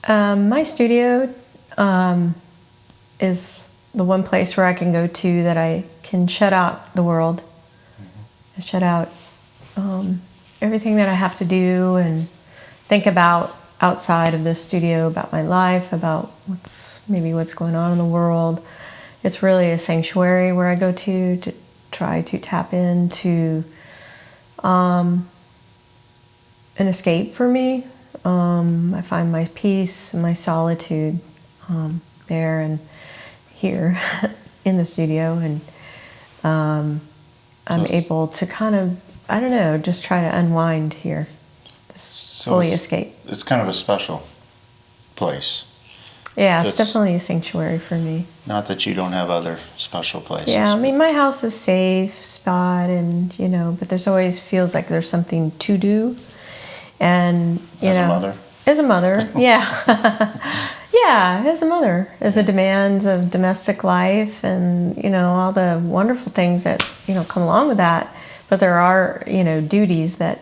My studio is the one place where I can go to that I can shut out the world. Mm-hmm. Shut out everything that I have to do and think about outside of the studio, about my life, about what's going on in the world. It's really a sanctuary where I go to try to tap into an escape for me. I find my peace and my solitude there and here in the studio, and I'm able to kind of, I don't know, just try to unwind here, just fully escape. It's kind of a special place. Yeah, it's definitely a sanctuary for me. Not that you don't have other special places. Yeah, I mean, my house is a safe spot, and but there's always feels like there's something to do. And as a mother? As a mother, yeah. Yeah, as a mother, as the demands of domestic life and, all the wonderful things that, come along with that. But there are, duties that,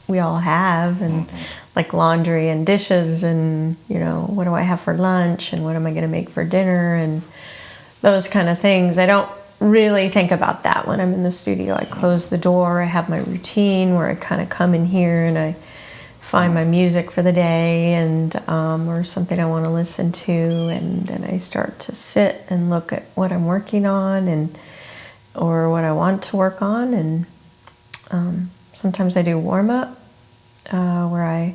we all have, and like laundry and dishes and, what do I have for lunch and what am I going to make for dinner and those kind of things. I don't really think about that when I'm in the studio. I close the door, I have my routine where I kind of come in here and I find my music for the day and or something I want to listen to, and then I start to sit and look at what I'm working on or what I want to work on, and sometimes I do warm-up where I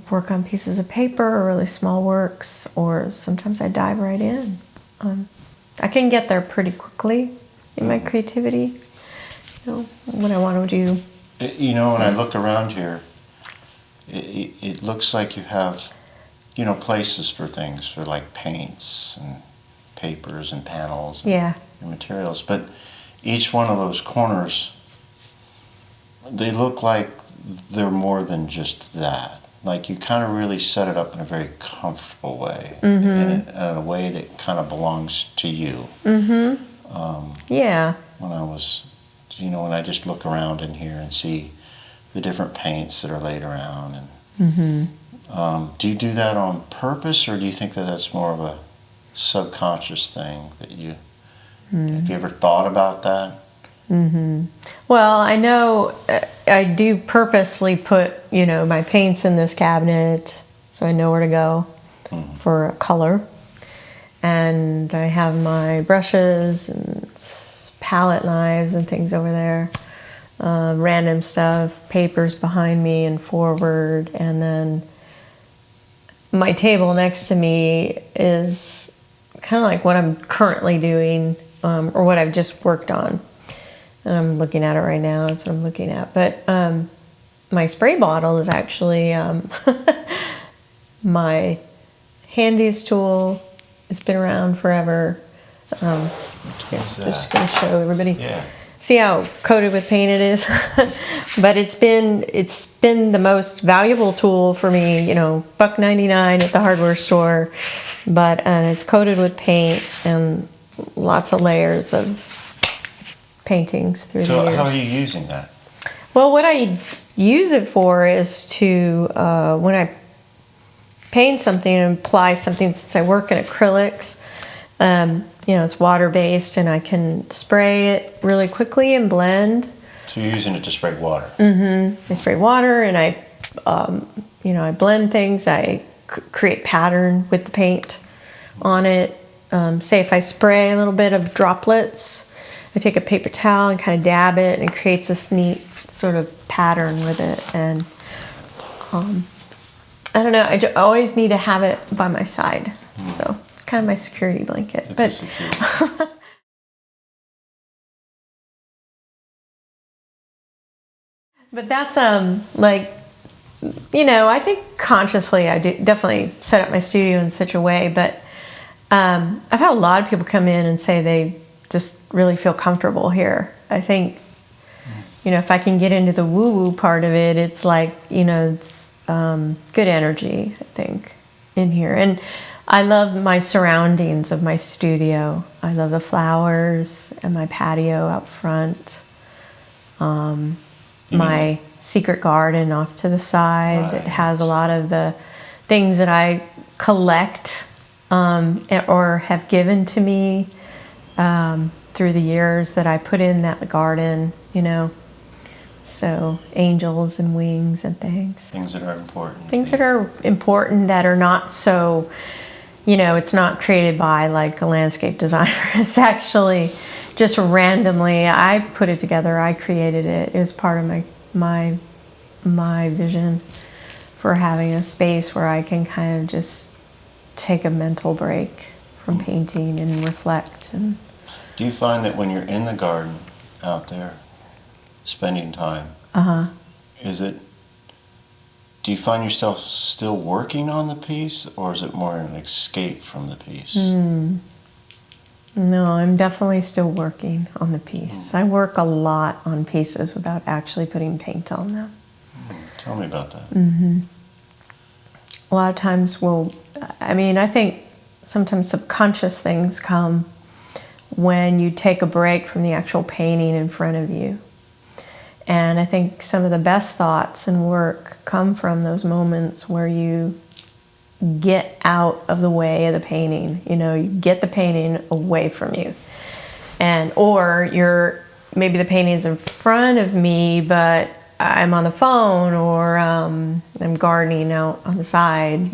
work on pieces of paper or really small works, or sometimes I dive right in. I can get there pretty quickly in my creativity, what I want to do. When I look around here, it looks like you have, places for things, for like paints and papers and panels and materials. But each one of those corners, they look like they're more than just that. Like you kind of really set it up in a very comfortable way, in a way that kind of belongs to you. Mm-hmm. When I just look around in here and see the different paints that are laid around, and do you do that on purpose, or do you think that that's more of a subconscious thing that you? Have you ever thought about that? Mm-hmm. Well, I know I do purposely put, my paints in this cabinet so I know where to go for a color. And I have my brushes and palette knives and things over there. Random stuff, papers behind me and forward. And then my table next to me is kind of like what I'm currently doing or what I've just worked on. And I'm looking at it right now. That's what I'm looking at. But my spray bottle is actually my handiest tool. It's been around forever. I'm just going to show everybody. Yeah. See how coated with paint it is? But it's been the most valuable tool for me. $1.99 at the hardware store. And it's coated with paint and lots of layers of paintings through the years. So how are you using that? Well, what I use it for is to, when I paint something and apply something, since I work in acrylics, it's water-based and I can spray it really quickly and blend. So you're using it to spray water? Mm-hmm. I spray water and I blend things. I create pattern with the paint on it. Say if I spray a little bit of droplets, I take a paper towel and kind of dab it, and it creates this neat sort of pattern with it. And I don't know, I always need to have it by my side. So it's kind of my security blanket. It's a security. But that's I think consciously I definitely set up my studio in such a way. But I've had a lot of people come in and say they just really feel comfortable here. I think, if I can get into the woo-woo part of it, it's like, it's good energy, I think, in here. And I love my surroundings of my studio. I love the flowers and my patio out front. My secret garden off to the side that has a lot of the things that I collect or have given to me through the years that I put in that garden, So angels and wings and things. Things that are important. Things that are important that are not so, it's not created by like a landscape designer. It's actually just randomly, I put it together. I created it. It was part of my vision for having a space where I can kind of just take a mental break from painting and reflect. And do you find that when you're in the garden out there spending time, do you find yourself still working on the piece, or is it more an escape from the piece? No, I'm definitely still working on the piece. I work a lot on pieces without actually putting paint on them. Tell me about that. A lot of times I think sometimes subconscious things come when you take a break from the actual painting in front of you. And I think some of the best thoughts and work come from those moments where you get out of the way of the painting. You get the painting away from you. Or maybe the painting's in front of me, but I'm on the phone, or I'm gardening out on the side,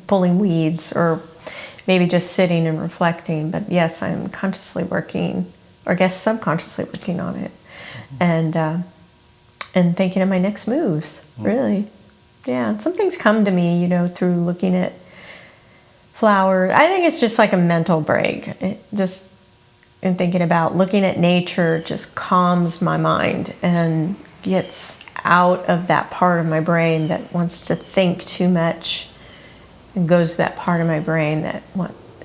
pulling weeds, or maybe just sitting and reflecting. But yes, I'm consciously working, or I guess subconsciously working on it, and thinking of my next moves, really. Yeah, and some things come to me, through looking at flowers. I think it's just like a mental break. And thinking about looking at nature just calms my mind and gets out of that part of my brain that wants to think too much, and goes to that part of my brain that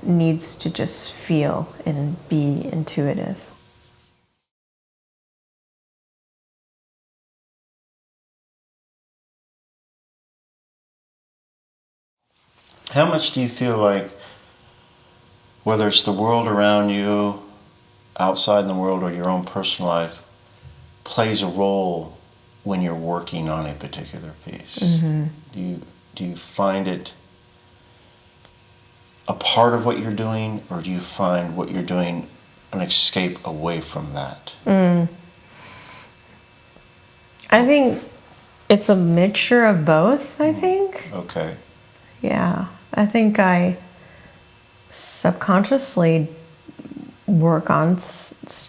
needs to just feel and be intuitive. How much do you feel like, whether it's the world around you, outside in the world, or your own personal life, plays a role when you're working on a particular piece? Do you find it a part of what you're doing, or do you find what you're doing an escape away from that? I think it's a mixture of both, I think. Okay. Yeah. I think I subconsciously work on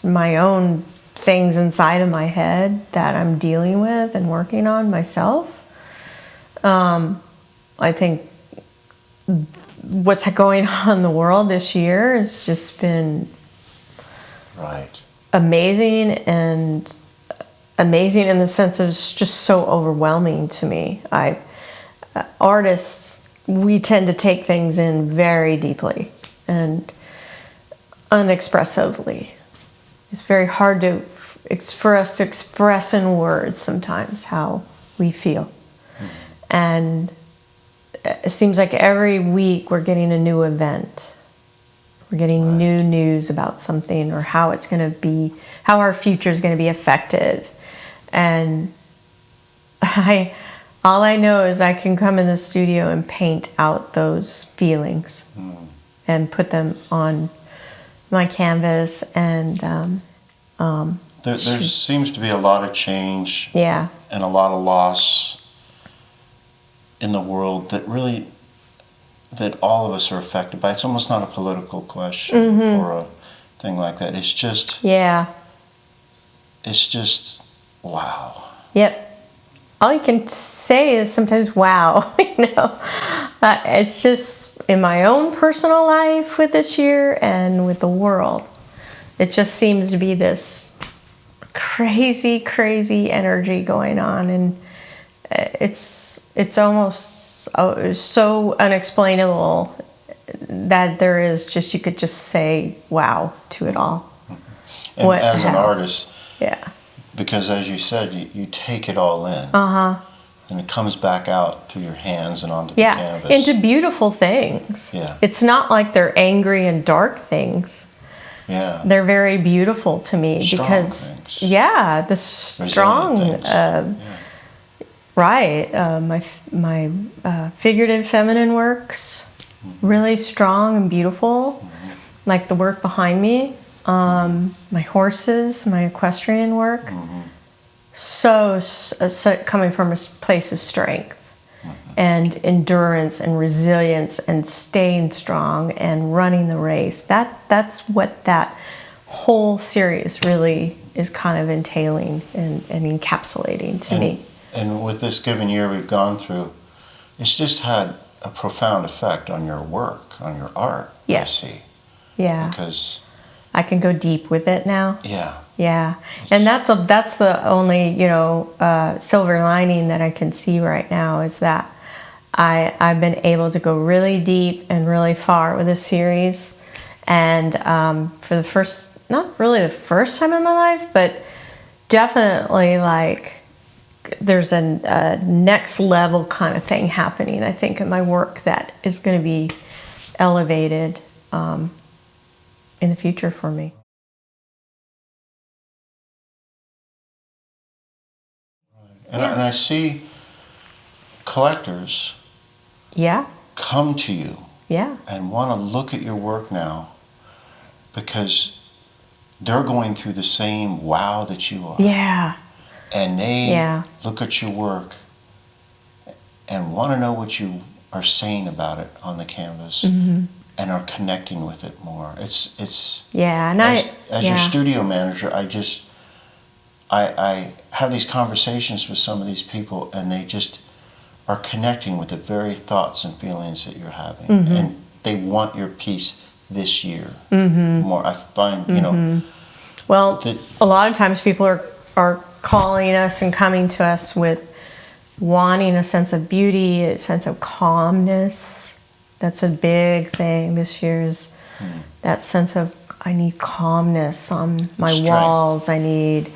my own things inside of my head that I'm dealing with and working on myself. I think what's going on in the world this year has just been amazing, and amazing in the sense of it's just so overwhelming to me. Artists, we tend to take things in very deeply and unexpressively. It's very hard for us to express in words sometimes how we feel. And it seems like every week we're getting a new event. We're getting new news about something, or how it's going to be, how our future is going to be affected. And all I know is I can come in the studio and paint out those feelings and put them on my canvas. And there seems to be a lot of change, and a lot of loss in the world that all of us are affected by. It's almost not a political question or a thing like that. It's just wow. Yep. All you can say is sometimes wow. It's just in my own personal life with this year and with the world. It just seems to be this crazy, crazy energy going on, and it's almost so unexplainable that there is just, you could just say wow to it all. And as an artist, because as you said, you take it all in, and it comes back out through your hands and onto the canvas into beautiful things. It's not like they're angry and dark things. They're very beautiful to me, strong because things. the strong Right. My figurative feminine works really strong and beautiful, like the work behind me. My horses, my equestrian work, so coming from a place of strength and endurance and resilience and staying strong and running the race. That's what that whole series really is kind of entailing and encapsulating to me. And with this given year we've gone through, it's just had a profound effect on your work, on your art. Yes. I see. Yeah. Because I can go deep with it now. Yeah. Yeah. And that's the only, silver lining that I can see right now is that I've been able to go really deep and really far with this series. And for the first, not really the first time in my life, but definitely like there's a next level kind of thing happening, I think, in my work that is going to be elevated in the future for me. And I see collectors come to you and want to look at your work now because they're going through the same wow that you are. Yeah. And they look at your work and want to know what you are saying about it on the canvas and are connecting with it more. It's and as your studio manager, I have these conversations with some of these people and they just are connecting with the very thoughts and feelings that you're having. And they want your piece this year more. I find, Well, a lot of times people are calling us and coming to us with wanting a sense of beauty, a sense of calmness. That's a big thing this year is that sense of I need calmness on my walls. I need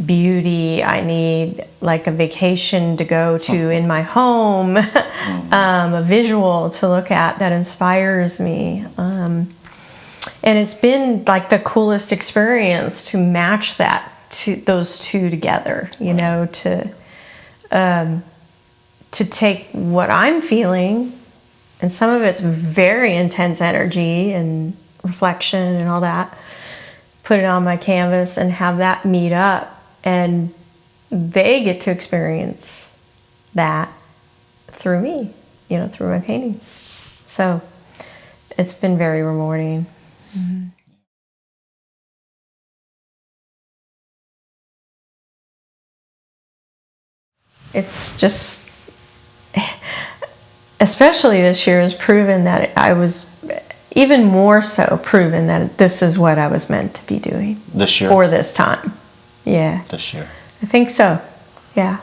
beauty. I need like a vacation to go to in my home, a visual to look at that inspires me. And it's been like the coolest experience to match those two together, to take what I'm feeling, and some of it's very intense energy and reflection and all that, put it on my canvas and have that meet up, and they get to experience that through me, through my paintings. So it's been very rewarding. It's just, especially this year, has proven that I was even more so proven that this is what I was meant to be doing. This year? For this time. Yeah. This year. I think so. Yeah.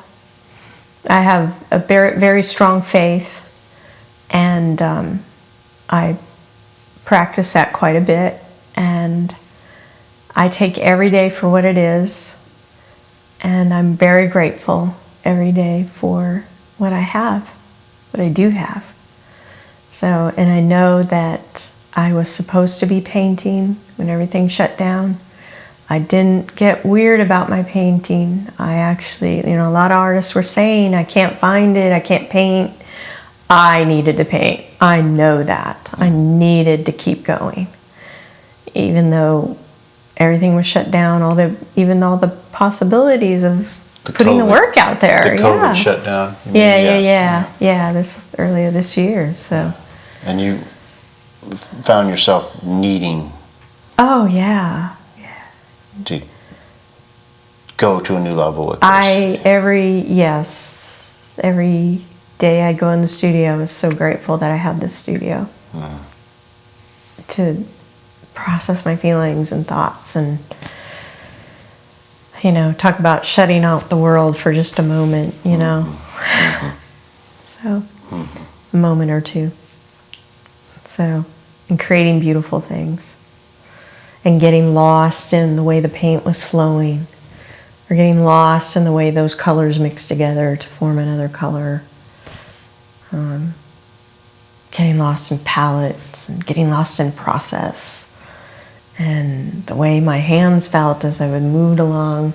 I have a very, very strong faith, and I practice that quite a bit, and I take every day for what it is, and I'm very grateful every day for what I have, what I do have. So, and I know that I was supposed to be painting when everything shut down. I didn't get weird about my painting. I actually, a lot of artists were saying, I can't find it, I can't paint. I needed to paint. I know that. I needed to keep going. Even though everything was shut down, even all the possibilities of putting the work out there. The COVID shutdown. Yeah. Earlier this year. So. And you found yourself needing. Oh yeah. To go to a new level with this. Every day I go in the studio, I was so grateful that I had this studio to process my feelings and thoughts and. Talk about shutting out the world for just a moment, So, a moment or two. So, and creating beautiful things. And getting lost in the way the paint was flowing. Or getting lost in the way those colors mixed together to form another color. Getting lost in palettes and getting lost in process. And the way my hands felt as I would move along,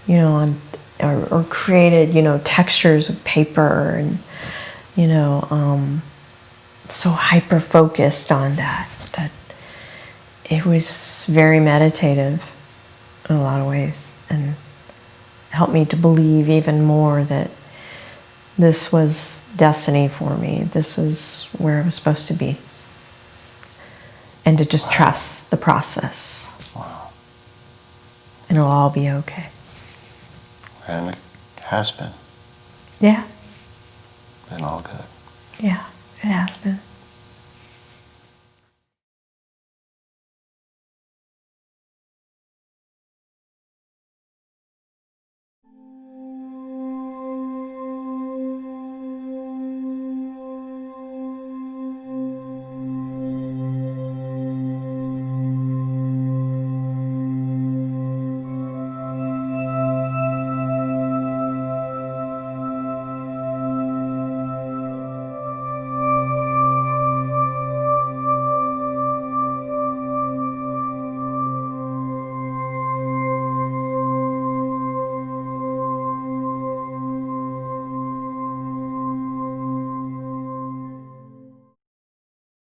on or created, textures of paper and, so hyper focused on that it was very meditative in a lot of ways, and helped me to believe even more that this was destiny for me. This was where I was supposed to be. And to just trust the process. Wow. And it'll all be okay. And it has been. Yeah. Been all good. Yeah, it has been.